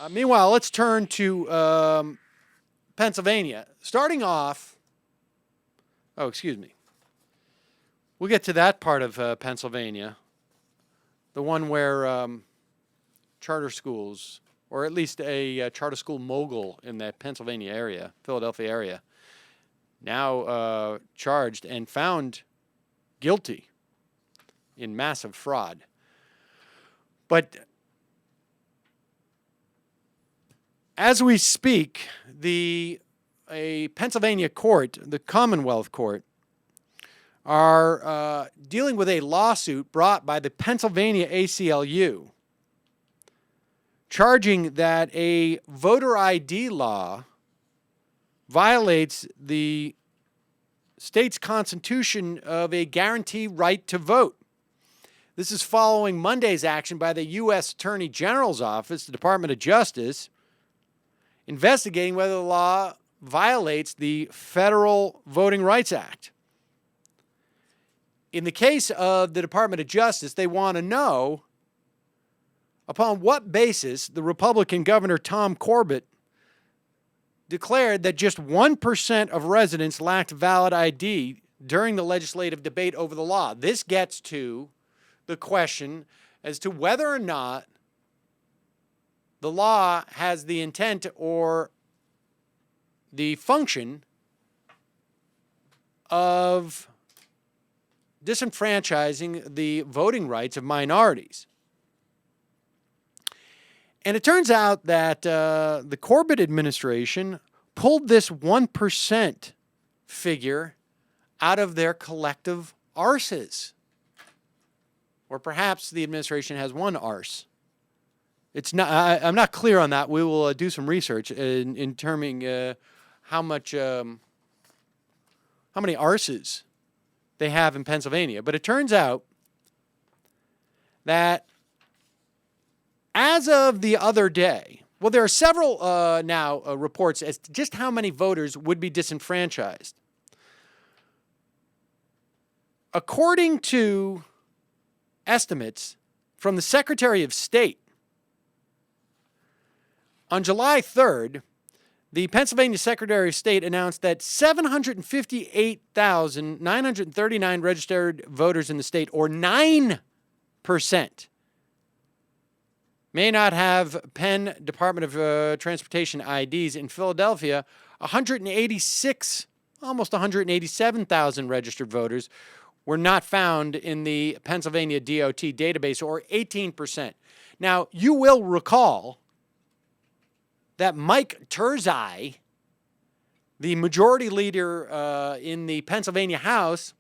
Meanwhile, let's turn to Pennsylvania. Starting off, excuse me. We'll get to that part of Pennsylvania, the one where charter schools, or at least a charter school mogul in the Pennsylvania area, Philadelphia area, now charged and found guilty in massive fraud. But as we speak, a Pennsylvania court, the Commonwealth Court, are dealing with a lawsuit brought by the Pennsylvania ACLU, charging that a voter ID law violates the state's constitution of a guaranteed right to vote. This is following Monday's action by the U.S. Attorney General's Office, the Department of Justice, investigating whether the law violates the Federal Voting Rights Act. In the case of the Department of Justice, they want to know upon what basis the Republican Governor Tom Corbett declared that just 1% of residents lacked valid ID during the legislative debate over the law. This gets to the question as to whether or not the law has the intent or the function of disenfranchising the voting rights of minorities. And it turns out that the Corbett administration pulled this 1% figure out of their collective arses. Or perhaps the administration has one arse. It's not. I'm not clear on that. We will do some research in determining how many arses they have in Pennsylvania. But it turns out that as of the other day, well, there are several now reports as to just how many voters would be disenfranchised. According to estimates from the Secretary of State, on July 3rd, the Pennsylvania Secretary of State announced that 758,939 registered voters in the state, or 9%, may not have Penn Department of Transportation IDs. In Philadelphia, 186, almost 187,000 registered voters were not found in the Pennsylvania DOT database, or 18%. Now, you will recall that Mike Turzai, the majority leader in the Pennsylvania House,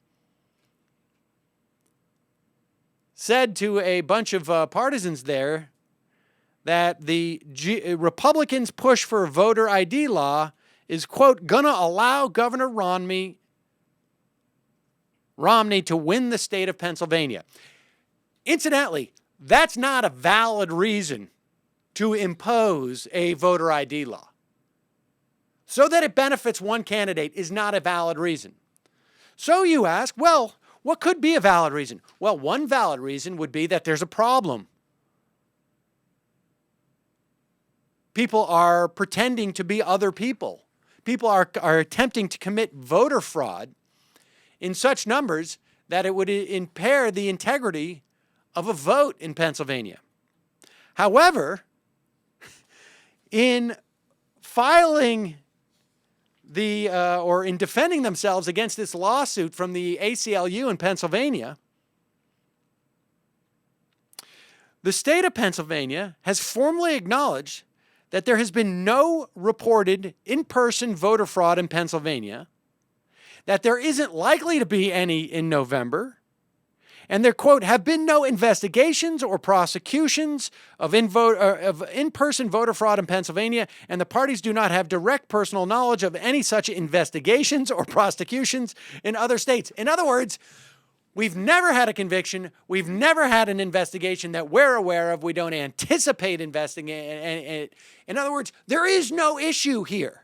said to a bunch of partisans there that the Republicans' push for a voter ID law is, quote, gonna allow Governor Romney to win the state of Pennsylvania. Incidentally, that's not a valid reason to impose a voter ID law. So that it benefits one candidate is not a valid reason. So you ask, well, what could be a valid reason? Well, one valid reason would be that there's a problem. People are pretending to be other people. People are attempting to commit voter fraud in such numbers that it would impair the integrity of a vote in Pennsylvania. However, in filing or in defending themselves against this lawsuit from the ACLU in Pennsylvania, the state of Pennsylvania has formally acknowledged that there has been no reported in-person voter fraud in Pennsylvania, that there isn't likely to be any in November, and there, quote, have been no investigations or prosecutions of in-person voter fraud in Pennsylvania, and the parties do not have direct personal knowledge of any such investigations or prosecutions in other states. In other words, we've never had a conviction. We've never had an investigation that we're aware of. We don't anticipate investigating. In other words, there is no issue here.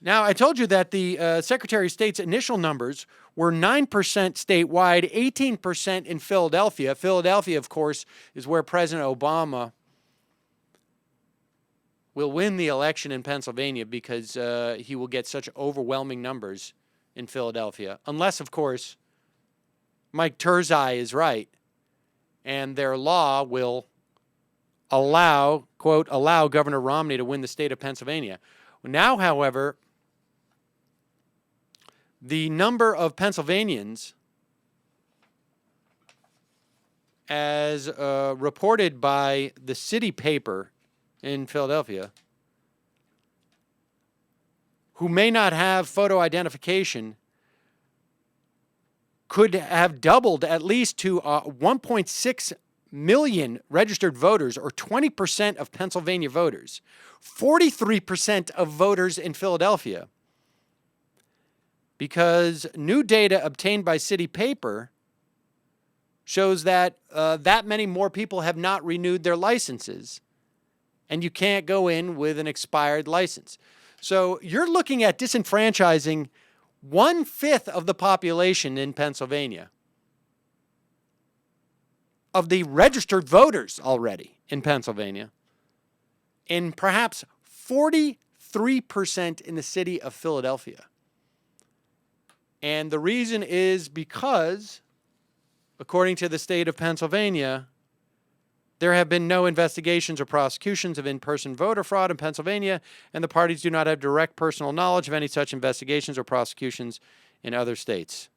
Now, I told you that the Secretary of State's initial numbers were 9% statewide, 18% in Philadelphia. Philadelphia, of course, is where President Obama will win the election in Pennsylvania because he will get such overwhelming numbers in Philadelphia. Unless, of course, Mike Turzai is right and their law will allow, quote, allow Governor Romney to win the state of Pennsylvania. Now, however, the number of Pennsylvanians, as reported by the city paper in Philadelphia, who may not have photo identification, could have doubled at least to 1.6 million registered voters, or 20% of Pennsylvania voters, 43% of voters in Philadelphia. Because new data obtained by city paper shows that that many more people have not renewed their licenses, and you can't go in with an expired license. So you're looking at disenfranchising 1/5 of the population in Pennsylvania, of the registered voters already in Pennsylvania, and perhaps 43% in the city of Philadelphia. And the reason is because, according to the state of Pennsylvania, there have been no investigations or prosecutions of in-person voter fraud in Pennsylvania, and the parties do not have direct personal knowledge of any such investigations or prosecutions in other states.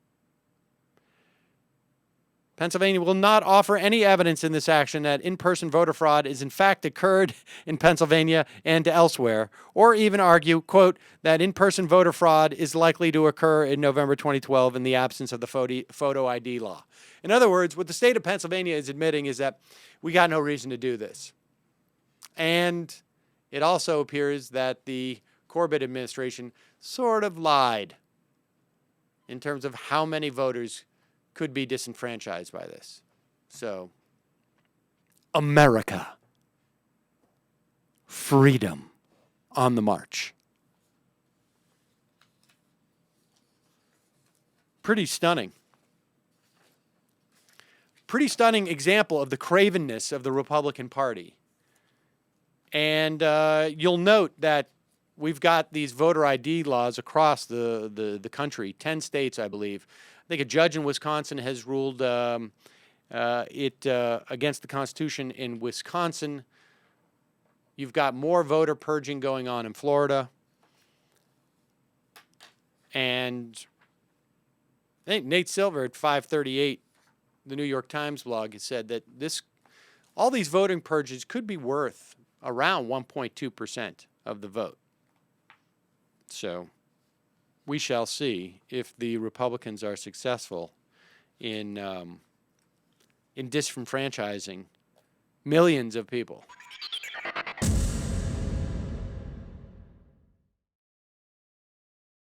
Pennsylvania will not offer any evidence in this action that in-person voter fraud is in fact occurred in Pennsylvania and elsewhere, or even argue, quote, that in-person voter fraud is likely to occur in November 2012 in the absence of the photo ID law. In other words, what the state of Pennsylvania is admitting is that we got no reason to do this. And it also appears that the Corbett administration sort of lied in terms of how many voters could be disenfranchised by this. So, America. Freedom on the march. Pretty stunning. Pretty stunning example of the cravenness of the Republican Party. And you'll note that we've got these voter ID laws across the country, 10 states, I believe. I think a judge in Wisconsin has ruled it against the Constitution in Wisconsin. You've got more voter purging going on in Florida. And I think Nate Silver at 538, the New York Times blog, has said that all these voting purges could be worth around 1.2% of the vote. So we shall see if the Republicans are successful in disenfranchising millions of people.